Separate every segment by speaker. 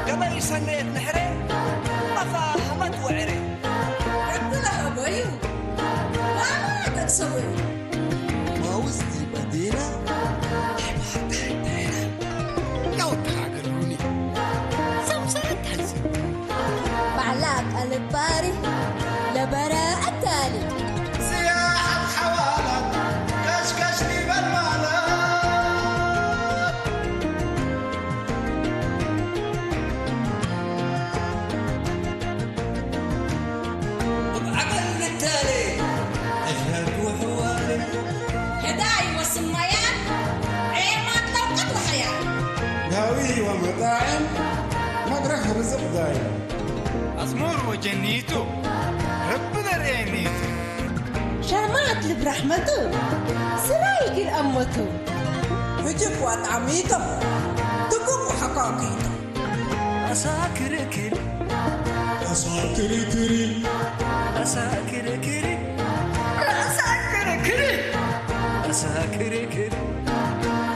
Speaker 1: قبل سنة نحري مفاهمت وعري
Speaker 2: ربنا أبوي ما تكسبي
Speaker 1: ما وزدي بدينا حبات حدينا لو تعقلوني سمسرت حزي
Speaker 2: معلاك الباري لبراء التالي
Speaker 1: سياحة حوالك كشكشني بالمالك وبعقل التالي أجهك وحوالي
Speaker 2: هداي والسميان عيمات توقت الحياة
Speaker 3: داوي ومطاعم مطرح رزق دايم
Speaker 4: أزمور وجنيتو ربنا رأينيتو
Speaker 2: شامات برحمته سرايك الأمته
Speaker 5: هجب وطعميته دقوق وحقاقيته
Speaker 1: أساكر كري
Speaker 3: أساكر كري
Speaker 1: أساكر كري أساكر كري أساكر كري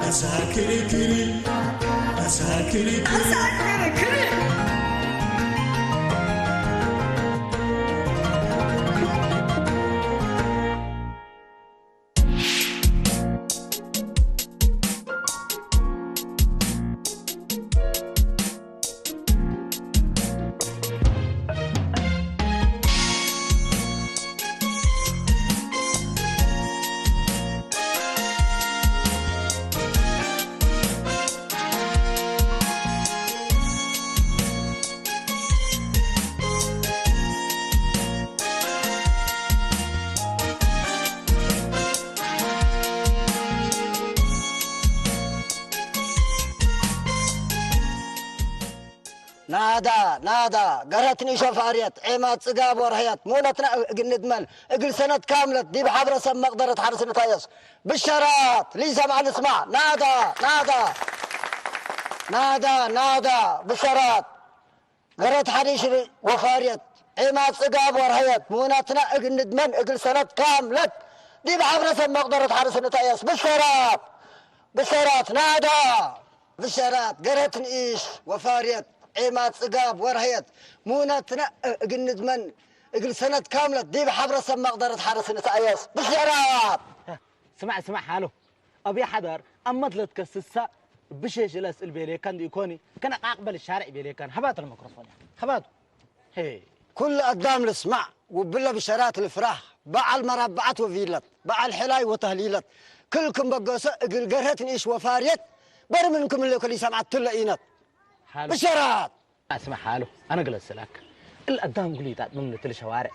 Speaker 3: أساكر كري أساكر كري
Speaker 1: أساكر كري
Speaker 6: نادا قرتني شفاريت عماد صقاب ورهيات مولتنا قندمل اقل سنة كاملة دي بحبر سم مقدرة حرس نتايس بالشرات لي سمع نسمع نادا بالشرات قرت حريش وفاريت عماد صقاب ورهيات مولتنا قندمل اقل سنة كاملة دي بحبر سم مقدرة حرس نتايس بالشرات نادا بالشرات قرتني ايش وفاريت عماد صقاب ورهيت مونتنا قند من اقل سنة كاملة دي بحبر سم مقدرة حارس نتايس بالشراب
Speaker 7: سمع حاله ابي حضر اما طلت كسسا بشيش الاسئل بيلي كان يكوني كان اقبل الشارع بيلي كان هبات الميكروفون هباته هي
Speaker 6: كل قدام الاسمع وبلا بشرات الفراح باع المربعات وفيلت باع الحلاي وتهليلت كلكم بقوسة اقل قرتني ايش وفاريت بر منكم اللي كل سمعت تلاقينت
Speaker 7: حاله
Speaker 6: بالشرات
Speaker 7: اسمع حاله انا جلس لك القدام قليت من الشوارع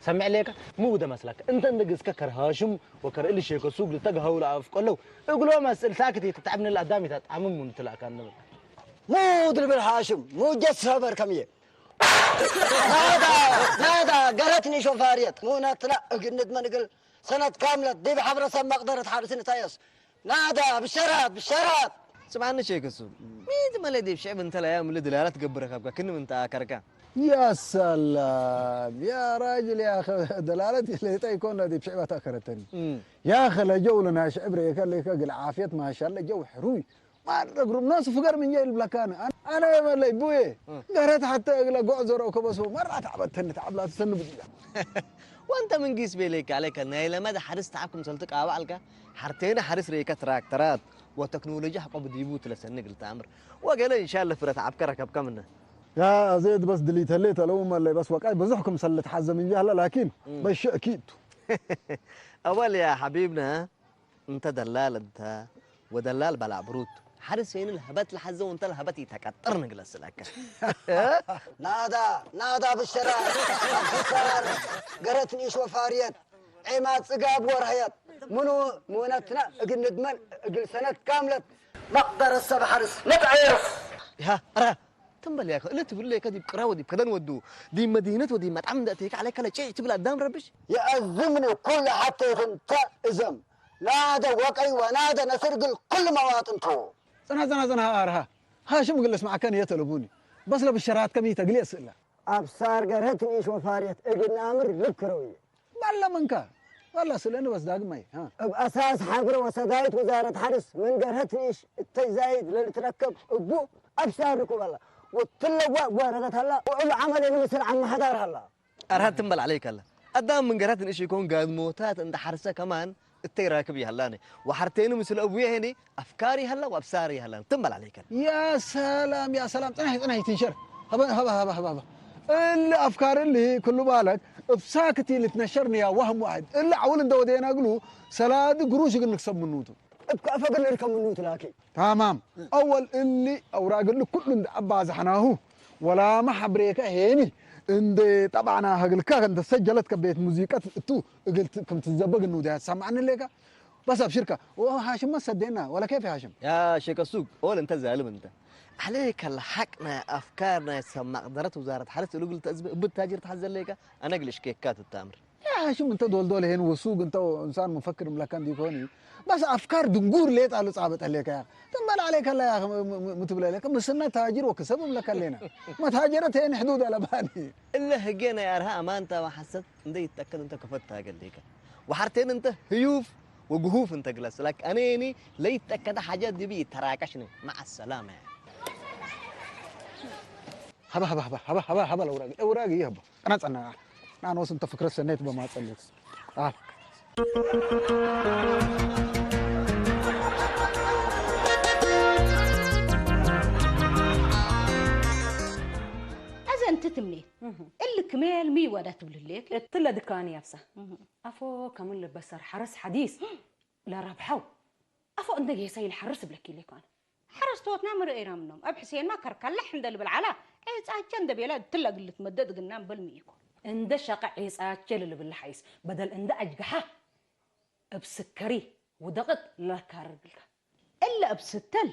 Speaker 7: سمع ليك مو ده مسلك انت ندقس ككر هاشم وكر اللي شيكو سوق لتقها ولا افقلو يقولوا مسألة ساكتي تتعبني القدام تتعمم من تلا كان
Speaker 6: مو درب الهاشم مو جس هبر كمية نادا قالتني شوفاريت مو نطلع قند من قل سنة كاملة دي بحبر سم مقدرة حارس نتايس نادا بالشرات
Speaker 8: سمعنا شيء كسو مين ما لدي بشعب انت لا يوم اللي دلالة تقبرك ابقى كن من تاكركا
Speaker 3: يا سلام يا راجل يا اخي دلالتي اللي يكون دي بشعبها تاخرتني يا اخي لجولنا شعب ريك قل عافيه ما شاء الله جو حروي ما نقرب ناس فقر من جاي البلاكانه انا يا ملي بوي قريت حتى قعزر وكبس مره تعبتني تعب لا تستنى بديها
Speaker 8: وانت من قيس بيليك عليك ان لما ده حارس تعبكم سلتك اوعلك حرتين حارس ريك تراكترات وتكنولوجيا حقب ديبوت لسنة قلت عمر وقال إن شاء الله فرت عبك ركب كمنا
Speaker 3: يا زيد بس دليت هليت لو ما اللي بس وقعت بزحكم سلت حزة من جهة لكن بس أكيد
Speaker 8: أول يا حبيبنا أنت دلال أنت ودلال بلا بروت حارس فين الهبات لحزة وأنت الهبات يتكتر نجلس لك
Speaker 6: نادا بالشرار قرتني شو فاريت عماد صقاب ورهيت مونتنا قل ندمن قل سنة كاملة مقدر السبع حرس نتعرف
Speaker 8: يا أرى تنبل يا أخي اللي تقول لي كذي بقراوة دي بكذا ودو دي مدينة ودي مطعم دقتك عليك على شيء تبلا قدام ربش
Speaker 6: يأزمني كل حتى انت إزم نادى وقعي ونادى نسرقل كل مواطنته
Speaker 3: زنا أرها هاشم قل اسمع كان يطلبوني بس لو بالشرات كم يتقلي أسئلة
Speaker 6: أبصار قرهتني شو فاريت اقل نامر لكروي
Speaker 3: بلا منك والله سلنا بس داق مي ها
Speaker 6: بأساس حبر وسدايت وزارة حرس من قرهت إيش التزايد للتركب أبو أبشاركم والله وتلوا وردت هلا وعلى عمل مثل عم حضر هلا
Speaker 8: أرهات تنبل عليك هلا قدام من قرهت إيش يكون قاد موتات عند حرسة كمان التي راكب يهلاني وحرتين مثل أبوي هني أفكاري هلا وأبصاري هلا تنبل عليك هلا
Speaker 3: يا سلام يا سلام أنا تنشر هبا الأفكار اللي كل بالك بساكتي اللي تنشرني يا وهم واحد إلا عول دودين أقولوا سلاد قروش يقول لك سب منوتو
Speaker 6: ابقى فقل لكم منوتو لكن
Speaker 3: تمام أول اللي أوراق اللي كل أباز حناهو ولا ما حبريك هيني عند طبعا هقولك أنت سجلت كبيت موسيقى تو قلت كم تزبق إنه ده سمعني لك بس بشركة وهاشم ما صدقنا ولا كيف يا هاشم
Speaker 8: يا شيخ السوق قول أنت زعلم أنت عليك الحقنا أفكارنا يسمى قدرت وزارة حرس اللي قلت بالتاجر تحزن ليك أنا أقلش كيكات التامر
Speaker 3: يا هاشم أنت دول هنا وسوق أنت إنسان مفكر ملكان دي كوني بس أفكار دنقور ليت على صعبت عليك يا تنبال عليك الله يا أخي متبلا لك مسنا تاجر وكسب ملكان لنا ما تاجرت هنا حدود على باني
Speaker 8: إلا هجينا يا رها ما أنت وحسيت أنت يتأكد أنت كفتها قال ليك وحرتين أنت هيوف وقهوف أنت جلس لك أنيني لا يتأكد حاجات دي بيتراكشني مع السلامة
Speaker 3: هبا الأوراق يهبا أنا وصلت فكرة سنيت بما تصليت
Speaker 2: أنت تمني اللي كمال مي ولا تبلليك
Speaker 9: الطلة دكاني يابسة أفو كمل لبسر حرس حديث لا ربحو أفو أنت يسيل الحرس بلكي ليك أنا
Speaker 2: حرس توت نامر إيرام منهم أب حسين ما كركلح عند اللي بالعلا إيه ساعة ده بيلا الطلة اللي تمدد قنام بالميكو
Speaker 9: عند شقع عيسى اللي بالحيس بدل عند أجقحة بسكري ودغط لا كارجلك
Speaker 2: إلا بستل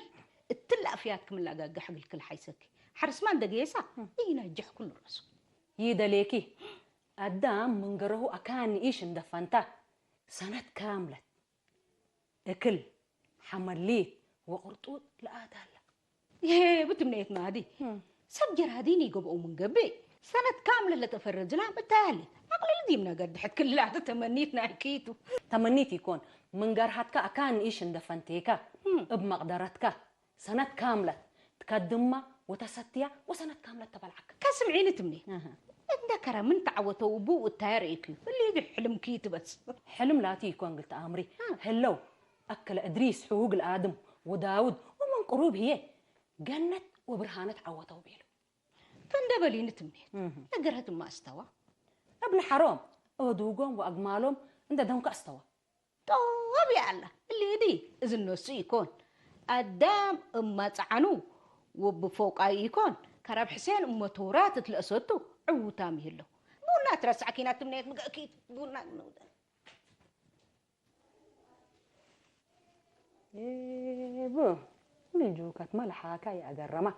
Speaker 2: التل أفياتكم اللي أجقح الكل حيسك حرس ما عندك يسا ينجح كل راسه
Speaker 9: يدليكي قدام من قره أكان إيش اندفنتا سنة كاملة أكل حمليت وقرطوط لا أدالا
Speaker 2: ياه بتمنيت نادي سجر هاديني قبقوا من قبي سنة كاملة اللي تفرج لها بالتالي أقول اللي ديمنا قد حد كل هذا تمنيتنا حكيته
Speaker 9: تمنيت يكون من قرهتك أكان إيش اندفنتيكا بمقدرتك سنة كاملة تقدمها وتستيا وسنة كاملة تبلعك
Speaker 2: كاسم عيني تمني ذكر من تعوته وبو التاريخي اللي يجي حلم كيت بس
Speaker 9: حلم لا تيكون قلت أمري هلو أكل إدريس حقوق الآدم وداود ومن قروب هي جنت وبرهانة عوته وبيلو
Speaker 2: فندبلي نتمني نقرهت ما استوى
Speaker 9: ابن حرام أدوقهم وأجمالهم عند دونك استوى
Speaker 2: طب يا الله اللي دي إذن نسي يكون قدام أما تعنو وبفوق يكون كراب حسين أما تورات تلقسوتو عوتام يهلو بونا ترسع كينات تمنيت مقاكيد بونا
Speaker 9: بو نجوكات ملحاكا يا أقرمة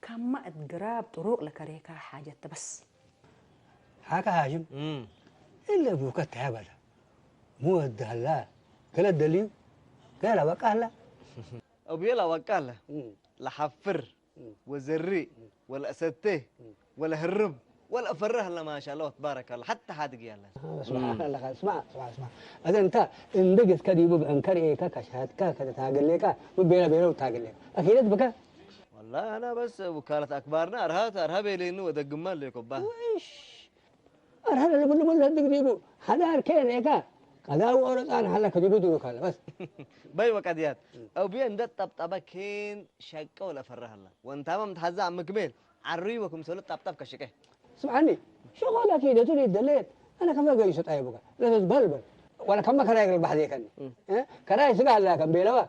Speaker 9: كما أتقراب طرق لكريكا حاجة بس
Speaker 10: هاكا هاجم إلا بوكا تعبلا مو الدهلا كلا الدليل كلا وقالا
Speaker 8: أبيلا وقالا لحفر وزري ولا أسدته ولا هرب ولا أفره الله ما شاء الله تبارك الله حتى حادق يلا
Speaker 10: اسمع هذا أنت إندقت كديبو بأنكري كشهاد كذا تاقل لك وبيلا وتاقل لك أكيد بك
Speaker 8: والله أنا بس وكالة أكبارنا أرهاب لينو ودق مال ليكم با
Speaker 10: وإيش أرهاب اللي بقول هدق ديبو حدار كين إيكا قداو أورد أنا هلا كديبو دوك هلا بس
Speaker 8: باي وقديات أو بين ده طبطبة كين شقة ولا فره الله وأنت ما متحزع عم كمل عري وكم سولت طبطب كشكه
Speaker 10: اسمعني شغل أكيد تريد دليل أنا كم جاي يسوي أيبوك لا تبلبل ولا كم كراي البحر يكني كراي سجى هلا كم بيلوا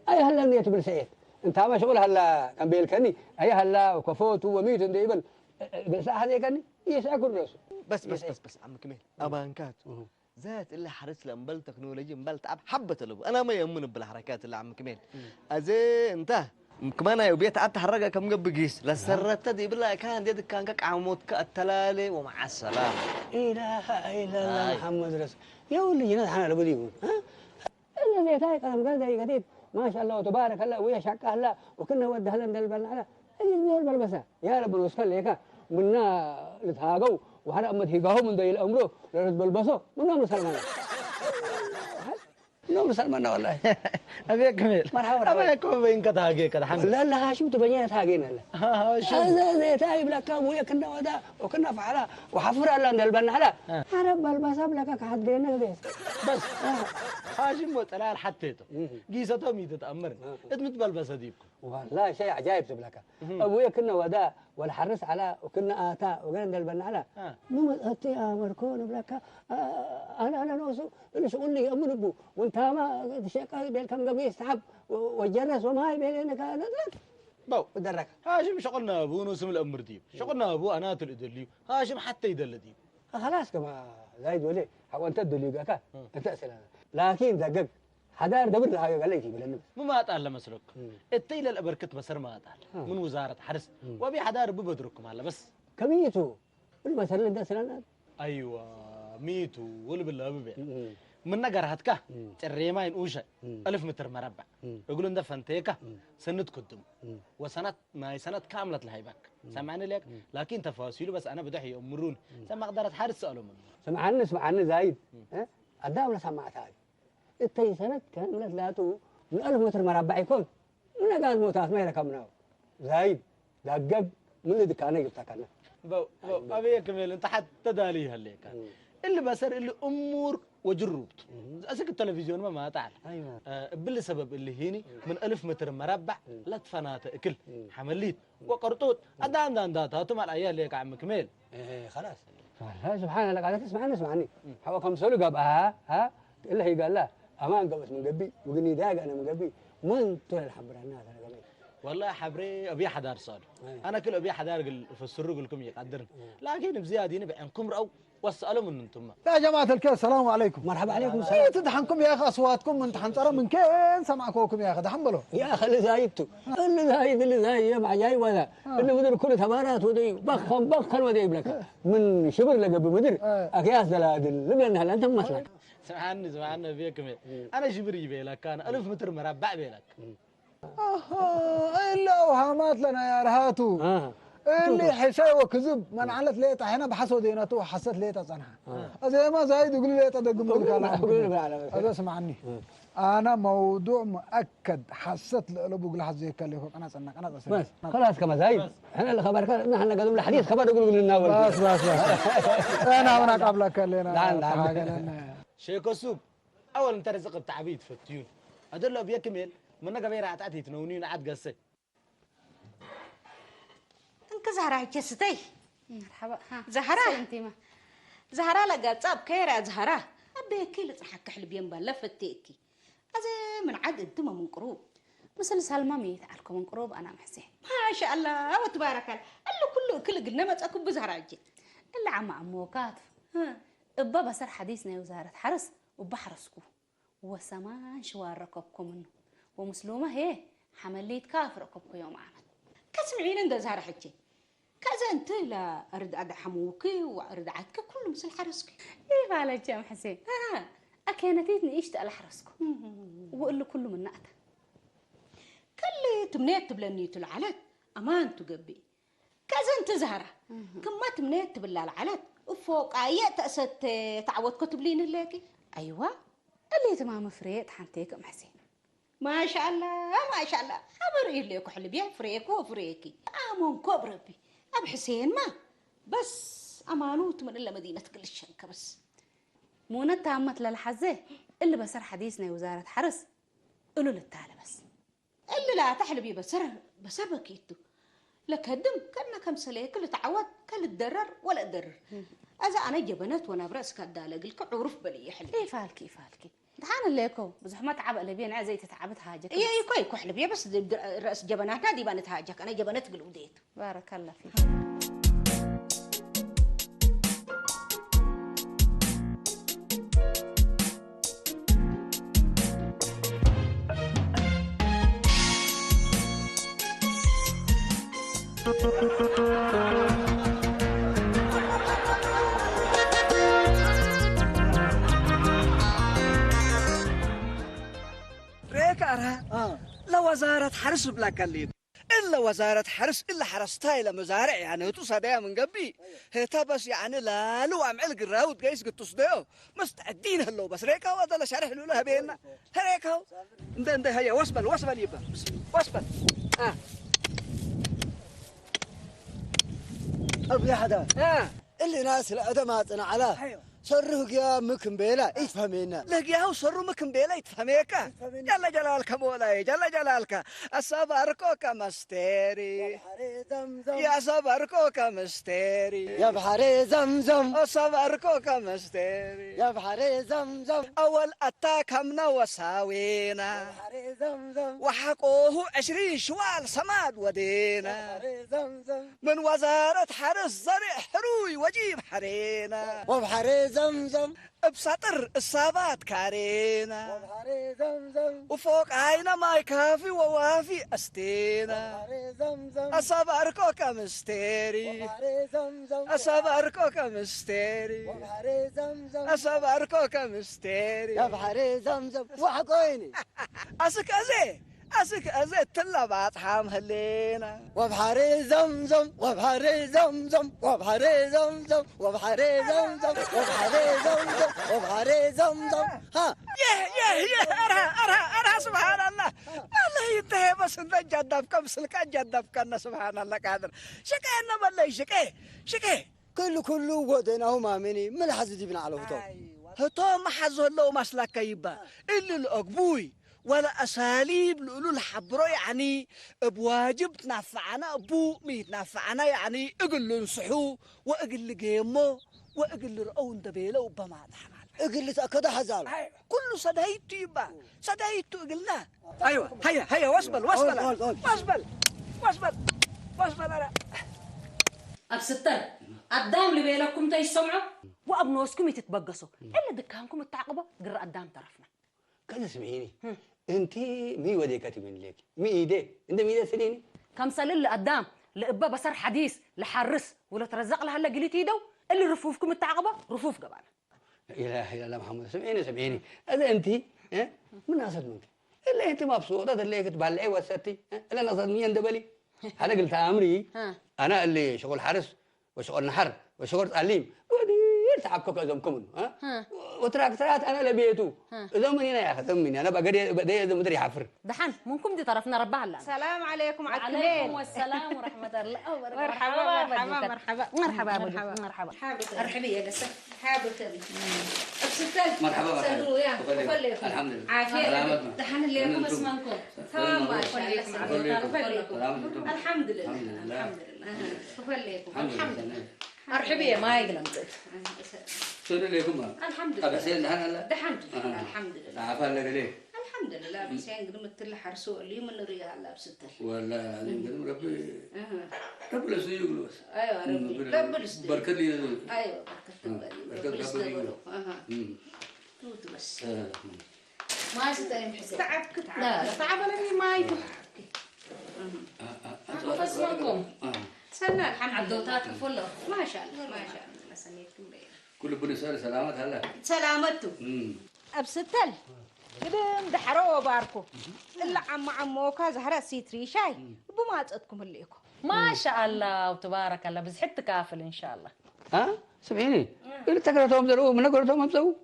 Speaker 10: أي هلا نيت بالسعيد أنت ما شغل هلا كم بيلكني أي هلا وكفوت وميت ديبل بس هذا يكني يسأكل راسه
Speaker 8: بس عم كمل أبانكات ذات اللي حرس لأمبل تكنولوجيا مبل تعب حبة له أنا ما يؤمن بالحركات اللي عم كمل أزي أنت كمان يوبيت تعب تحركها كم قبل جيس لسرت دي بالله كان ديك كان كعمود كالتلالي ومع السلامة
Speaker 10: إله إلا الله محمد رسول يا ولي جنات حنا لبديهم إلا اللي تاي كلام قال ده قديم ما شاء الله وتبارك الله ويا شك الله وكنا ود هلا من البلعة اللي البلبسة يا رب نوصل لك منا نتهاجوا وحنا أمد هيجاهم من ذي الأمر لرد بلبسه منا مسلمان نوم سلمنا والله.
Speaker 7: أبي أكمل
Speaker 10: مرحبا.
Speaker 7: أبي أكمل بين كتاجي كده حمد.
Speaker 10: لا لا هاشم تبينت هاجينا لا.
Speaker 7: هاشم.
Speaker 10: هذا تايب لك أبويا كنا ودا وكنا فعلا وحفر الله نلبن على. أنا بالبساب لك كحدينا بس.
Speaker 7: بس هاشم وطلال حطيته. جيسته ميت تأمر. إدمت بالبس هديكم.
Speaker 10: والله شيء عجائب تبلك. أبويا كنا ودا والحرس على وكنا آتا وكنا نلبن على. مو أتي أمركون بلك. أنا نوصل اللي شغل لي أمر أبو وأنت ما شيء بيل كم قبيس تعب وجرس وما يبينك أنا
Speaker 7: بو
Speaker 10: بدرك.
Speaker 7: هاشم شغلنا أبو نوسم الأمر ديب. شغلنا أبو أنا تلدلي. هاشم حتى يدل ديب.
Speaker 10: خلاص كما زايد ولي حاول تدلي جاك أنت أسأل لكن دقق حدار دبر لها قال لي تقول إنه
Speaker 7: ما أتعلم مسلك. التيل الأبركت مسر ما أتعلم. من وزارة حرس. وأبي حدار ببدركم هلا بس.
Speaker 10: كميتو المثل ده سلنا.
Speaker 7: أيوة ميتو ولا بالله ببيع. من نجار هتكه الريمين أوشة 1000 متر مربع يقولون ده فنتيكه سنة قدم وسنة ما سنة كاملة الهيبك سمعني لك لكن تفاصيله بس أنا بدحي يأمرون سمع قدرت حارس سألوا منه
Speaker 10: سمعنا زايد الدام لا سمعت هاي التي سنة كاملة لا تو من 1000 متر مربع يكون من قال موتات ما يركبنا زايد دقق من اللي كان يجبتك أنا
Speaker 7: أبي كمل أنت حتى دالي هاللي كان اللي بصير اللي أمور وجربت أسك التلفزيون ما تعال
Speaker 10: أيوة
Speaker 7: بالسبب اللي هيني من 1000 متر مربع لا تفنات أكل حمليت وقرطوط أدان داتها مع الأيام اللي عم كمل
Speaker 10: خلاص سبحان الله قاعد تسمعني هو كم سؤال قاب ها إلا هي قال لا أمان قبس من قبي وقني داق أنا من قبي من طول الحبر الناس أنا قبي
Speaker 7: والله حبري أبي حدار صار أنا كل أبي حدار في السرق لكم يقدرن لكن بزيادة نبي عنكم رأو واسألوا من أنتم
Speaker 3: يا جماعة الكل السلام عليكم.
Speaker 10: مرحبا عليكم السلام.
Speaker 3: تدحنكم يا أخي أصواتكم من تحن ترى من كين سمعكوكم يا أخي دحنبلوا.
Speaker 10: يا أخي اللي زايدتوا اللي زايد مع جاي ولا اللي مدير كل ثمانات ودي بخن ودي يبلك من شبر لقى بمدير أكياس دلادل لبنا هلا أنتم مثلا.
Speaker 7: سمعنا بيكم أنا شبري بيلك كان 1000 متر مربع بيلك.
Speaker 3: إلا وهامات لنا يا رهاتو. اللي حساي وكذب من علت ليتا هنا بحسوا ديناتو حسيت ليتا صنعها زي ما زايد يقول ليتا دقم بالكلام هذا اسمعني انا موضوع مؤكد حسيت القلب يقول حد زي كان لي انا صنعك انا بس
Speaker 10: خلاص كما زايد احنا اللي خبرك احنا قدم الحديث خبر يقول لنا
Speaker 3: بس انا هناك قبلك لنا
Speaker 7: شيكو سوق اول انت رزق بتعبيد في التيون ادل بيكمل من غير عتاتي تنونين عاد قصه
Speaker 2: زهرة كستي
Speaker 9: مرحبا
Speaker 2: زهرة
Speaker 9: انت ما
Speaker 2: زهرة لقى صاب كيرا زهرة أبي كيل تصحك حلبين بلفتيكي هذا من عد انتم من قروب
Speaker 9: مثل سلمى ميت عليكم من قروب انا محسين
Speaker 2: ما شاء الله وتبارك الله اللي كل قلنا ما تاكل بزهرة جي
Speaker 9: الا عم عموكات ابا بصر حديثنا وزارة حرس وبحرسكم وسمان شوار ركبكم منه ومسلومة هي حمليت كافر ركبكم يوم عمل
Speaker 2: كسمعين عند زهرة حجي كذا انت لا ارد ادحموكي وارد عدك كله مثل حرسك
Speaker 9: ايه بالك يا حسين اكينتيتني اشتاق لحرسكم وقول له كله من نقطه
Speaker 2: كلي تمنيت بلنيت العلت امان تقبي كذا انت زهرة كما تمنيت بالله العلت وفوق ايات تأست تعود كتب لين الليكي
Speaker 9: ايوه اللي تمام فريت حنتيك ام حسين
Speaker 2: ما شاء الله ما شاء الله خبر إليك حلبيا فريك وفريكي آمون كبربي أب حسين ما بس أمانوت من إلا مدينة كل الشنكة بس
Speaker 9: مو نتعمت للحزة اللي بصر حديثنا وزارة حرس قولوا للتالي بس
Speaker 2: اللي لا تحلبي بسر بكيتو لك هدم كنا كم سليك اللي تعود كل تضرر ولا تضرر إذا أنا جبنت وأنا برأس كدالة قلك عرف بلي حلبي
Speaker 9: إيه فالكي دحان الليكو بزحمة تعب اللي أنا زي تتعبت هاجك
Speaker 2: إيه كوي كحلبية بس رأس جبناتنا دي بانت هاجك أنا جبنت بالوديت
Speaker 9: بارك الله فيك
Speaker 1: ريك أرها لا وزارة حرس بلا كليب إلا
Speaker 11: إلا وزارة حرس إلا حرستاي لمزارع يعني تصدق من قبي هتا بس يعني لا لو عم علق الراود جايز قد تصدقه مستعدين هلو بس ريكا وهذا شرح له لها بيننا هريكا انت هيا وصبل يبا وصبل
Speaker 6: أبي حدا اللي ناس الأدمات أنا على صرّه يا مكن بيلا يفهمينا
Speaker 11: لك يا هو صرّه مكن بيلا يتفهميك جل جلالك مولاي جل جلالك أصبركوك مستيري يا صبركوك مستيري
Speaker 6: يا بحر زمزم
Speaker 11: أصبركوك مستيري
Speaker 6: يا بحر زمزم
Speaker 11: أول أتاك همنا وساوينا
Speaker 6: يا بحر زمزم
Speaker 11: وحقوه 20 شوال صماد ودينا
Speaker 6: زمزم
Speaker 11: من وزارة حرس زرع حروي وجيب حرينا
Speaker 6: وبحر زمزم
Speaker 11: بسطر الصابات كارينا
Speaker 6: وبحر زمزم
Speaker 11: وفوق عينا ما يكافي ووافي أستينا
Speaker 6: وبحر زمزم
Speaker 11: أصبركوك مستيري
Speaker 6: وبحر زمزم
Speaker 11: أصبركوك مستيري
Speaker 6: وبحر زمزم
Speaker 11: أصبركوك مستيري
Speaker 6: يا بحر زمزم وحقويني
Speaker 11: أسك أزي تلا باطحام هلينا
Speaker 6: وبحر زمزم وبحر زمزم وبحر زمزم وبحر زمزم وبحر زمزم وبحر زمزم ها
Speaker 11: يه أرها سبحان الله الله ينتهي بس انت جدبكم سلكا جدبكنا سبحان الله قادر شكينا بالله شكي
Speaker 6: كله وديناه مامني من حزدي ابن على
Speaker 11: هتو ما حزه له مسلك يبا اللي الأقبوي ولا أساليب لولو الحبرو يعني بواجب تنفعنا أبو ميتنفعنا يعني أقل نصحو وأقل قيمو وأقل رأون دبيلة وبما دحمال
Speaker 6: أقل تأكد حزال
Speaker 11: كله صدايتو يبا صدايتو أقلنا أيوة هيا وصبل أنا
Speaker 9: أبستر قدام اللي بيلكم تيسمعوا وأبنوسكم يتتبقصوا إلا دكانكم التعقبة قرأ قدام طرفنا
Speaker 10: كذا سمعيني انت مي وديكتي من ليك مي ايدي انت مي ايدي سنيني
Speaker 9: كم سال اللي قدام لإبا بصر حديث لحرس ولا ترزق لها هلا قليتي دو اللي رفوفكم التعقبة رفوف قبل
Speaker 10: لا اله الا الله محمد سمعيني هذا انت من ناس منك الا انت مبسوطه اللي تبلعي وسطي الا نظر مين دبلي انا قلت امري انا اللي شغل حرس وشغل نحر وشغل تعليم تعبكم أزمكم وتراكترات أنا لبيتو زمني أنا يا أخي زمني أنا بدي مدري حفر
Speaker 9: دحين ممكن دي طرفنا ربها هلا
Speaker 2: السلام عليكم
Speaker 9: عليكم والسلام ورحمة الله مرحبا
Speaker 2: مرحبا يا قصة حابة أبسطت
Speaker 7: مرحبا
Speaker 2: الحمد لله عافية دحين اللي يكون اسمكم تمام الحمد لله الحمد لله
Speaker 9: مرحبا ما يقلم
Speaker 7: شنو ليكم
Speaker 2: الحمد لله
Speaker 7: أبسين دحين
Speaker 2: دحين الحمد لله
Speaker 7: عافا لك ليه
Speaker 2: الحمد لله بس يعني قدمت له حرسو اللي من الريال الله بستر
Speaker 7: والله العظيم ربي رب الاسود يقولوا
Speaker 2: ايوه رب الاسود
Speaker 7: بركة لي
Speaker 2: ايوه بركة ربي توت بس ما ستلم حسين تعبك لا تعب انا ما يتحكي بس منكم سنة الحمد عدوتات كفله ما شاء الله ما سنيتكم بيه
Speaker 7: كل بني سلامات هلا
Speaker 2: سلامته أبستل قدم دحروا باركو إلا عموكا زهرة سيتري شاي بما تقدكم الليكم
Speaker 9: ما شاء الله وتبارك الله بس حتى كافل إن شاء الله
Speaker 10: سمعيني اللي تقرأتهم زروا من قرأتهم أبزوا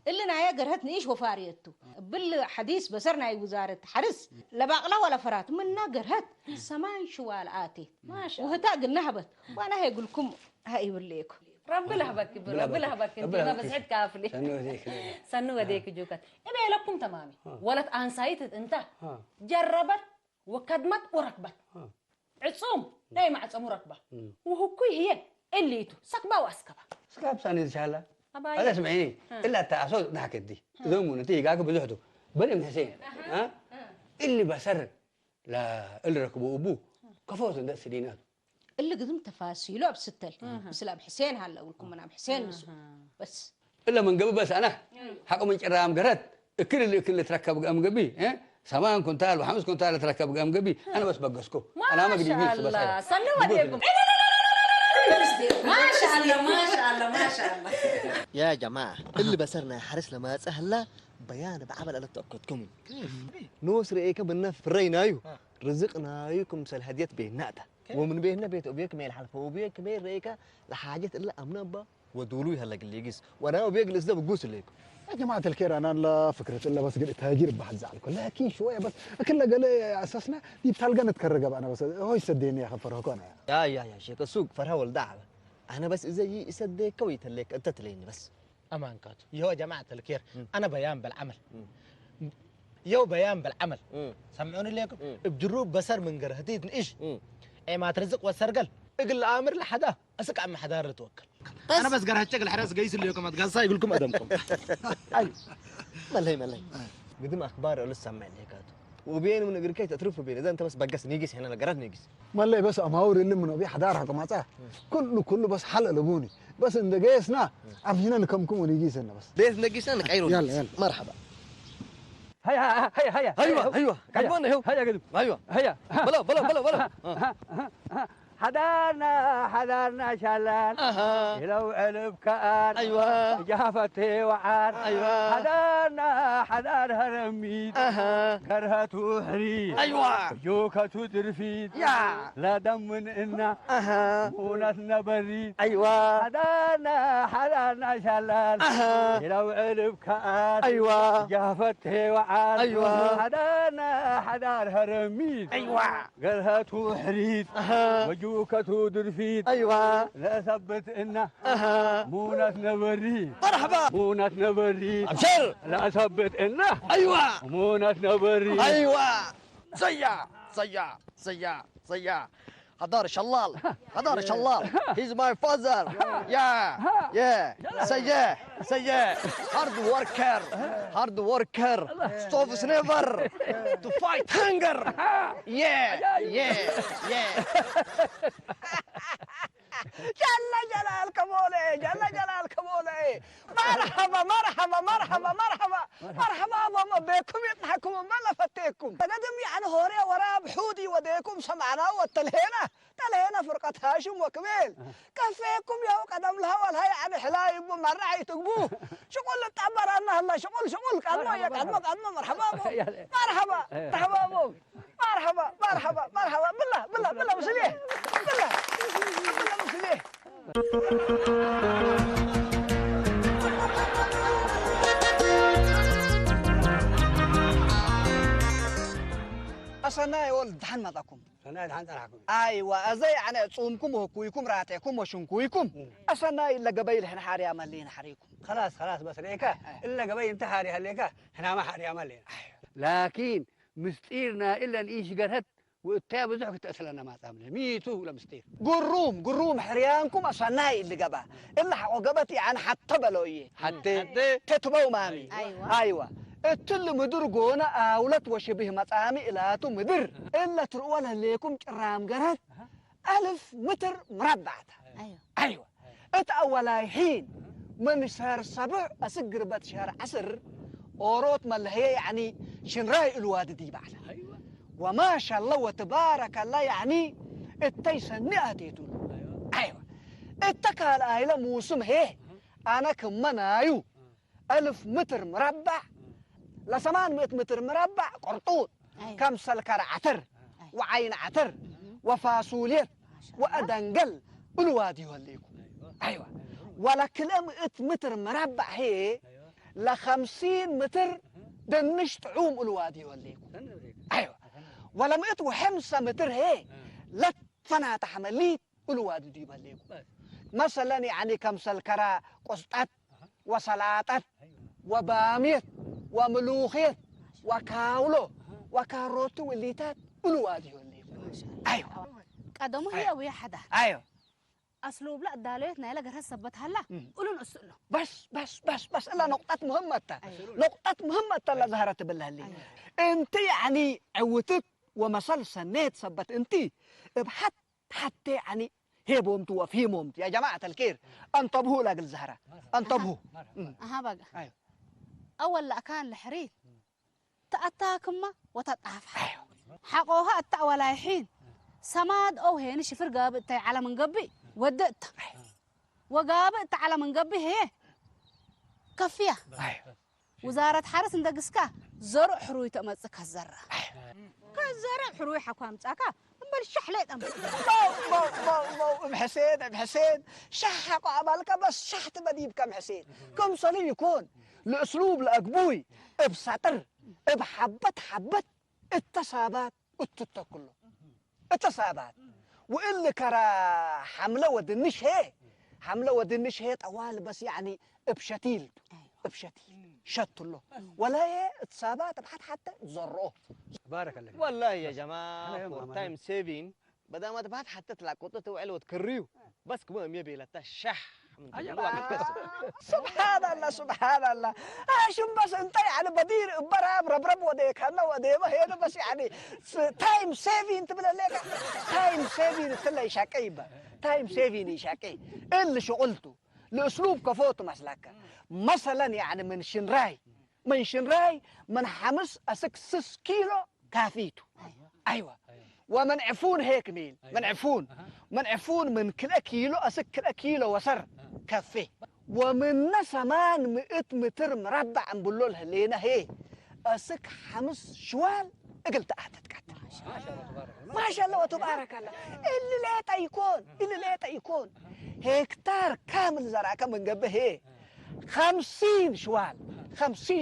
Speaker 2: اللي نايا قرهت نيش وفاريتو بالحديث بسرنا وزارة حرس لا باقلا ولا فرات منا قرهت سمان شوال آتي ما شاء الله وهتا قلنا هبت وأنا هيقول لكم هاي وليكم
Speaker 9: رب لهبك رب لهبك انت ما بس حد كافلي سنو وديك جوكت ابي لكم تمامي ولت انسايت انت جربت وكدمت وركبت عصوم دايما عصم وركبه وهو كوي هي اللي تو سكبه واسكبه
Speaker 10: سكاب ساني ان شاء الله هذا سمعيني الا تعصوا ضحكت دي زوم نتيجه قاعد بزحدو بني من حسين اللي بسر لا اللي ركبوا ابوه كفوز ده سنينات
Speaker 2: اللي قدم تفاصيله بستل بس لا بحسين هلا اقول لكم انا بحسين بس
Speaker 10: الا من قبل بس انا حقه من قرام قرت كل اللي تركب قام قبي سمان كنتال وحمص كنتال تركب قام قبي انا بس بقسكو انا ما قديم بس
Speaker 9: الله صلوا عليكم ما شاء الله ما شاء الله ما شاء الله
Speaker 8: يا جماعه اللي بسرنا حرس لما سهله بيان بعمل على تاكدكم نوس ريك بنا في الرينايو رزقنا يكم سل هديت بيناتا ومن بيننا بيت أبيك ميل حلف وبيك ميل ريكا لحاجة إلا أمنا با ودولوي هلا اللي يجيس وأنا أبيك الإسلام بقوس ليكم
Speaker 3: يا جماعة الخير أنا لا فكرة إلا بس قلت تهاجر بحد زعلكم لكن شوية بس كله قال لي أساسنا دي بتلقى نتكرر أنا بس هو يصدقني يا أخي فرهكونا
Speaker 8: يا شيخ السوق فرها والدعوة أنا بس إذا يصدق كويت لك أنت تليني بس
Speaker 7: أمان كاتو يا جماعة الخير أنا بيان بالعمل يو بيان بالعمل سمعوني ليكم بجروب بسر من قرهتيت إيش إيه ما ترزق وسرقل اقل امر لحدا اسك عم حدا توكل انا بس قرهت شكل حراس قيس اللي يكم اتقاصا يقول لكم ادمكم
Speaker 8: اي ملهي قدم اخبار لسه سمع ليك وبين من غير كي تترف بين اذا انت بس بقس نيجس هنا قرات نيجس
Speaker 3: ملي بس اماور اللي منو بي حدار حكم عطاه كله بس حل لبوني بس ان قيسنا عرفنا نكمكم ونيجيسنا بس
Speaker 8: ليش نقيسنا عيرون
Speaker 3: يلا
Speaker 8: مرحبا
Speaker 10: هيا
Speaker 8: ايوه قدمونا هو
Speaker 10: هيا قدم
Speaker 8: ايوه
Speaker 10: هيا
Speaker 8: بلا
Speaker 10: حضرنا شلال لو علب كان
Speaker 8: ايوه
Speaker 10: جافتي وعار
Speaker 8: ايوه
Speaker 10: حضر هرميد كرهة حريد
Speaker 8: ايوه
Speaker 10: جوكة ترفيد
Speaker 8: يا
Speaker 10: لا دم من إنا مونتنا بريد
Speaker 8: ايوه
Speaker 10: حضرنا شلال لو علب كان
Speaker 8: ايوه
Speaker 10: جافتي وعار
Speaker 8: ايوه
Speaker 10: حضر هرميد
Speaker 8: ايوه
Speaker 10: كرهة حريد وجوكة درفيد
Speaker 8: ايوه
Speaker 10: لا ثبت إنه مونة نبريد
Speaker 8: مرحبا
Speaker 10: مونة نبريد
Speaker 8: ابشر
Speaker 10: لا ثبت إنه
Speaker 8: ايوه
Speaker 10: مونة نبريد
Speaker 8: ايوه صيا هدار شلال he's my father yeah سيء hard worker stops never to fight hunger yeah
Speaker 11: جل جلالك مولي مرحبا بابا بكم يضحكوا بلا فتيكم تقدم يعني هوري ورا بحودي وديكم سمعنا والتلهينا فرقة هاشم وكميل كفيكم يا قدم لها ولا يعني حلايب مرعي تقبوه شغل تعبر عنها الله شغل قدمه مرحبا بالله مسليه أصناي ولد دحن مضاكم
Speaker 10: صناي دحن تلحكم
Speaker 11: أيوة أزاي يعني تصومكم وهكويكم راتيكم وشنكويكم أصناي إلا قبيل إحنا حاري عملين حريكم
Speaker 10: خلاص بس ليكا إلا قبيل انت حاري هليكا إحنا ما حاري عملين لكن مستيرنا إلا نعيش قرهت وإتابع زحك تأسلنا ما تعمل ميتو ولا مستير
Speaker 11: قروم حريانكم أصناي اللي قبا إلا عقبتي عن حتى بلويه حتى تتبو مامي أيوة التل مدر قونا أولت وشبه مطعمي إلاتو مدر إلا ترؤولا ليكم كرام قرهت 1000 متر مربع أيوة أولا حين من شهر 7 أسقر بات شهر 10 أوروت ملهي يعني شنراي الواد دي بعد وما شاء الله وتبارك الله يعني التيسن نأتيتون أيوة التكال آيلا موسم هي أنا كمنايو 1000 متر مربع ل 800 متر مربع قرطوط كم سلكر عتر وعين عتر وفاصوليا وأدنقل الوادي يوليكم أيوة ولا كلام 100 متر مربع هي ل 50 متر دنش تعوم الوادي يوليكم أيوة ولا 105 متر هي لا فنا تحمليت الوادي دي يوليكم مثلا يعني كم سلكرة قسطات وسلطات وباميت وملوخيت وكاولو وكاروت وليتات الوادي يوليكم أيوة
Speaker 9: قدمه هي ويا حدا
Speaker 11: أيوة
Speaker 9: أسلوب لا داليتنا إلا قرها سبت هلا قولون أسأله
Speaker 11: بس إلا نقطة مهمة اللي ظهرت بالهلي أنت يعني عوتك ومصل سنيت سبت أنت بحت حتى يعني هي بومت وفي مومت يا جماعة الكير انتبهوا لقل زهرة انتبهوا
Speaker 9: بقى أول لا كان الحريث تأتاكما وتطعف حقوها التأولا حين سماد أو هين شفر قابت على من قبي ودت وقابت على من قبي هي كفيه وزارة حرس ندقسكا زرع حروي تمسك الزرة
Speaker 2: كزرع حروي حكام تاكا امبل شحليت ام
Speaker 11: مو حسين شحق عملك بس شحت بديب كم حسين كم صليب يكون الاسلوب لاقبوي بسطر بحبت التصابات التوتا كله التصابات واللي كرا حمله ودنش هي طوال بس يعني بشتيل شت له ولا هي اتصابات بحد حتى زروه
Speaker 10: بارك الله
Speaker 8: والله يا جماعه فور تايم سيفين بدل ما تبعت حتى تطلع قطته وعلو وتكريو بس كمان يبي لا تشح
Speaker 11: سبحان الله شو بس انت يعني بدير برب وديك انا وديما هنا بس يعني تايم سيفين تبلا لك تايم سيفين تلا يشاكيبا تايم سيفين يشاكي اللي شغلته الاسلوب كفوت مسلكه مثلا يعني من شنراي من حمص اسك 6 كيلو كافيته ايوه ومن عفون هيك ميل من عفون من كل كيلو اسك كل كيلو وسر كفيه ومن 800 متر مربع نقول لنا هي اسك 5 شوال قلت احتت ما شاء الله وتبارك الله اللي لا يكون هكتار كامل زراعه من قبه هي 50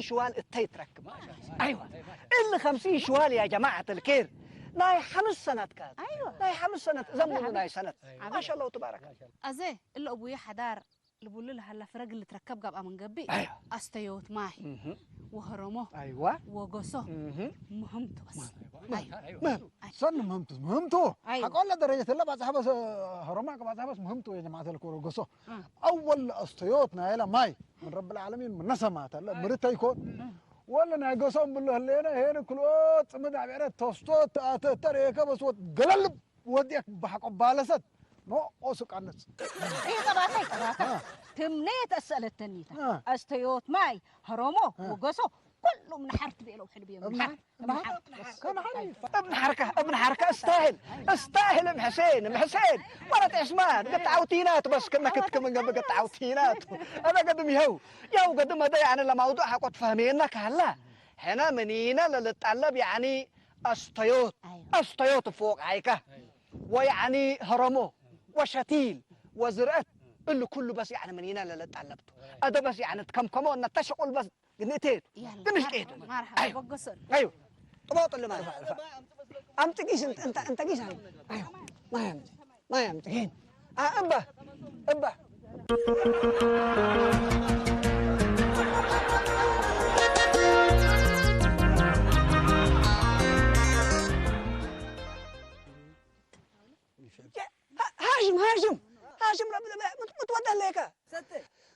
Speaker 11: شوال التيتركب ايوه اللي 50 شوال يا جماعه الكير ناي 5 سنوات كان ناي 5 سنوات زمنوا ناي سنه ما شاء الله وتبارك الله
Speaker 9: ازي اللي ابويا حدار اللي بقول له هلا فرق اللي تركب قبل من قبي استيوت ماهي وهرمه
Speaker 11: ايوه
Speaker 9: وقصه مهمته بس
Speaker 3: ايوه صن مهمته حقول درجه الله بعد حبس هرمك بعد حبس مهمته يا جماعه الكوره قصه اول استيوتنا الى ماي من رب العالمين من نسمات مرت يكون ولا ناقصهم بالله هنا كلوت مدع بعرة توستوت تريكا بس قلب وديك بحق بالست نو اوسق عنس
Speaker 2: ايه طبعا تمنيت اسال التنيته استيوت ماي هرمو وقصو كله من حرت بيلو حلبيه ابن
Speaker 11: حركه استاهل ام حسين ولا تعسمان قد عوتينات بس كنا كنت كمان قبل قد عوتينات انا قدم يو قدم هذا يعني لما موضوع حقت فاهمينك هلا هنا منينا للطلب يعني استيوت فوق عيكه ويعني هرمو وشتيل وزرقت اللي كله بس يعني منينا للطلبته هذا بس يعني كم ان تشغل بس قنيتين قنيتين
Speaker 9: مرحبا بقصر
Speaker 11: ايوه طباط اللي ما امت قيس انت قيس ايوه ما يمتقين ابا هاشم متوضح لك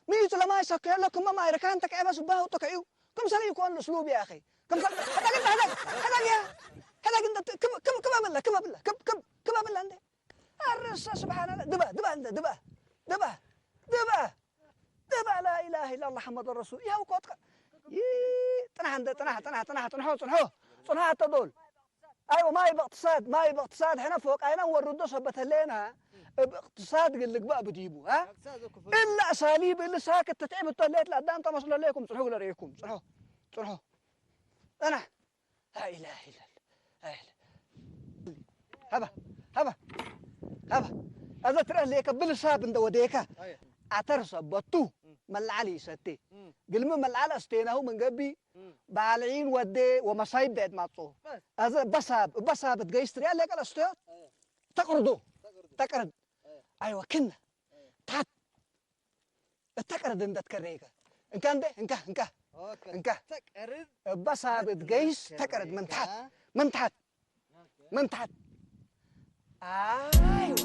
Speaker 11: ميتو لما يسكر لكم ما يركانتك عبس وباه وتكعيو كم سنه يكون الاسلوب يا اخي كم سنه هذا كم بالله عندي الرسول سبحان الله دبا لا اله الا الله محمد الرسول يا وقت تنح تدول ايوه ما يبقى اقتصاد هنا فوق انا وردوا صبت لنا باقتصاد قال لك بقى بتجيبوا الا اساليب اللي ساكت تتعب التوليت لقدام تمصل عليكم صلحوا لريكم صلحوا انا لا اله الا الله هبا هذا ترى ليك بالحساب عند وديك اعترس بطو ملعلي ستي قلم ملعل استيناه من قبي بعلعين ودي ومصايب ديت ماطو هذا بساب تقيستري عليك الاستيات تقرد ايوه كنا تحت تقرد انت تكريك ان كان ده انك تقرد بساب تقيس تقرد من تحت ايوه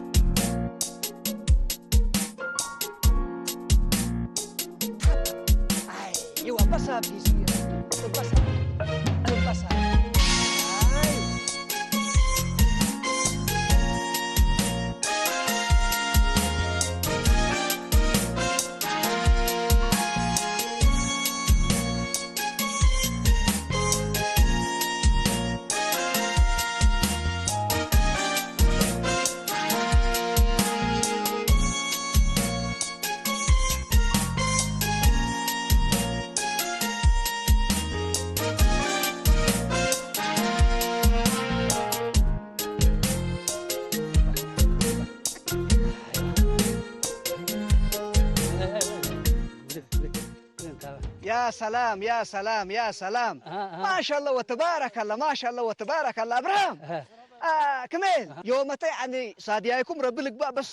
Speaker 11: ايوه بساب يصير بساب يا سلام يا سلام يا سلام ما شاء الله وتبارك الله ما شاء الله وتبارك الله ابراهيم كمان يومتي يعني صديقكم ربي لك بقى بس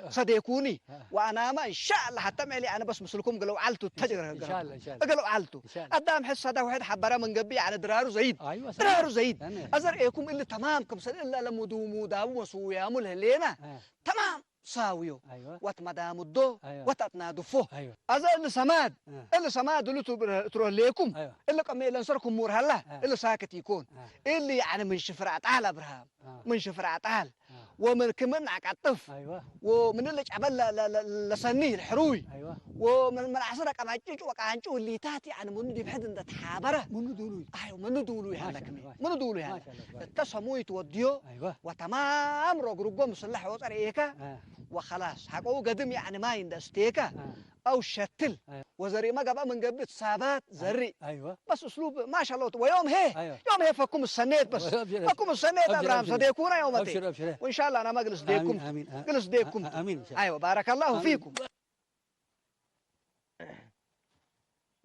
Speaker 11: صديقوني وانا ما ان شاء الله حتعملي انا بس مثلكم قالوا علتوا التجربه
Speaker 10: ان شاء الله
Speaker 11: قالوا علتوا قدام حس هذا واحد حبره من قبي يعني درار زيد درار زيد ازرقكم اللي تمامكم سن الا لمدومو داو وسويامو لهلينا تمام ساويو واتمدام الدو وتتنادو فو ازا اللي سماد اللي تروح ليكم اللي قم الى نصركم مور هلا اللي ساكت يكون اللي يعني من شفرات اهل ابراهيم من شفرات اهل ومن كمان عقطف ومن اللي عمل لسنيه الحروي ومن عصرك ما تجي وقانچو اللي تاتي يعني من دي بحد انت تحابره من دولو هلا كمان من دولو هلا تسموي توديو وتمام رغرغو مسلح وطريقه وخلاص حقو قدم يعني ما يندستيكا او شتل وزري ما قبل من قبل سابات زري بس اسلوب ما شاء الله ويوم يوم هي فكم السنيت بس فكم السنيت ابراهيم صديقونا يومتين وان شاء الله انا ما اجلس ديكم جلس ديكم ايوه بارك الله فيكم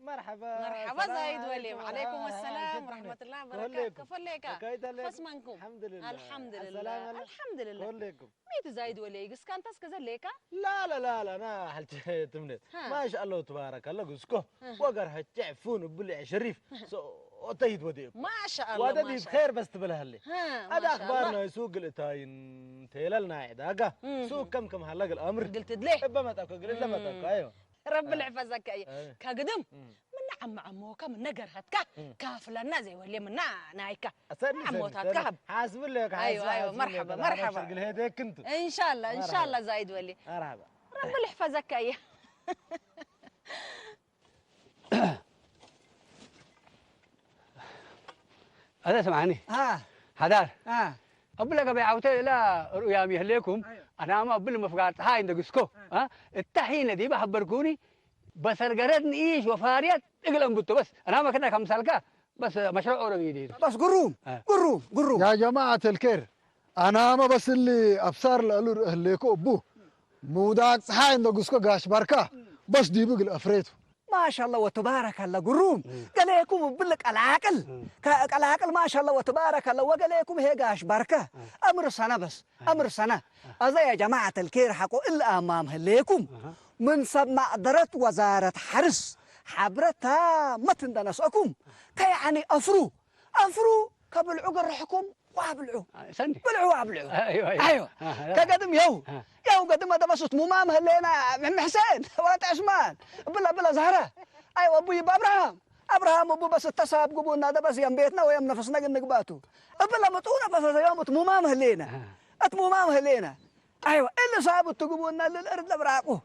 Speaker 12: مرحبا زايد ولي وعليكم السلام ورحمة الله وبركاته كيف لك؟ فسمنكم
Speaker 7: الحمد لله
Speaker 12: الحمد لله الحمد لله ميت زايد ولي قس كان تسكز ليكا؟
Speaker 7: لا انا حلت تمنيت ما شاء الله تبارك الله قسكو وقر هتعفون بلع شريف وتيد وديك
Speaker 12: ما شاء الله
Speaker 7: وهذا دي بخير بس تبلها لي هذا اخبارنا يسوق الاتاين تيللنا عداقه سوق كم هلق الامر
Speaker 12: قلت ليه؟
Speaker 7: ما تاكل قلت لما تاكل ايوه
Speaker 12: رب العفزك اي كقدم من عموكا من نقر هتكا كافلنا زي ولي من نايكا عموت هتكا
Speaker 7: حاسب لك
Speaker 12: ايوه مرحبا ان شاء الله زايد ولي
Speaker 7: مرحبا
Speaker 12: رب يحفظك اي
Speaker 10: هذا سمعني هذا قبل لك بيعوتي لا رؤيامي هليكم انا ما قبل ما فقعت هاي ندقسكو التحينه دي بحبركوني بس القردني ايش وفاريات اقلم بتو بس انا ما كنا كمثالك بس مشروع اوريدي
Speaker 11: بس قروم
Speaker 3: يا جماعه الكير انا ما بس اللي ابصار لالو هليكو ابو موداك هاي ندقسكو غاش بركه بس دي بقل افريتو
Speaker 11: ما شاء الله وتبارك الله قروم قال لكم بلك العقل ما شاء الله وتبارك الله وقال لكم هي قاش بركه امر سنه بس امر سنه ازا يا جماعه الكير حقوا الا امام هليكم من سب مقدره وزاره حرس حبرتها ما تندنسكم كيعني افرو قبل عقر رحكم وابلعوا بلعوا ايوه كقدم يو قدم هذا بس مو مام هلينا من حسين ولا عثمان بلا زهره ايوه ابوي ابراهيم ابو بس التصاب قبولنا هذا بس يم بيتنا ويم نفسنا نقباته بلا مطونا بس يوم مو مام هلينا ايوه اللي صابوا تقبولنا للارض لبراقه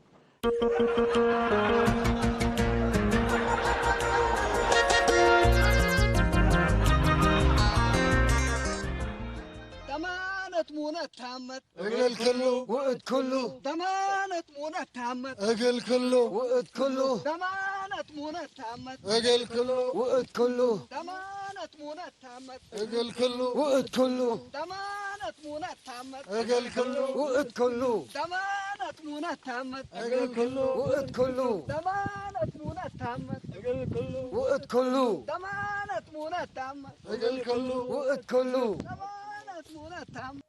Speaker 11: مونة تامت
Speaker 3: اقل كله
Speaker 11: وقت كله ضمانة مونة تامت
Speaker 3: اقل كله وقت كله
Speaker 11: ضمانة مونة تامت
Speaker 3: اقل كله وقت كله
Speaker 11: ضمانة مونة تامت
Speaker 3: اقل كله وقت كله
Speaker 11: ضمانة مونة تامت
Speaker 3: اقل كله وقت كله
Speaker 11: ضمانة مونة تامت
Speaker 3: اقل كله وقت كله
Speaker 11: ضمانة مونة تامت
Speaker 3: اقل كله وقت كله
Speaker 11: ضمانة مونة تامت
Speaker 3: اقل كله وقت كله
Speaker 11: ضمانة مونة تامت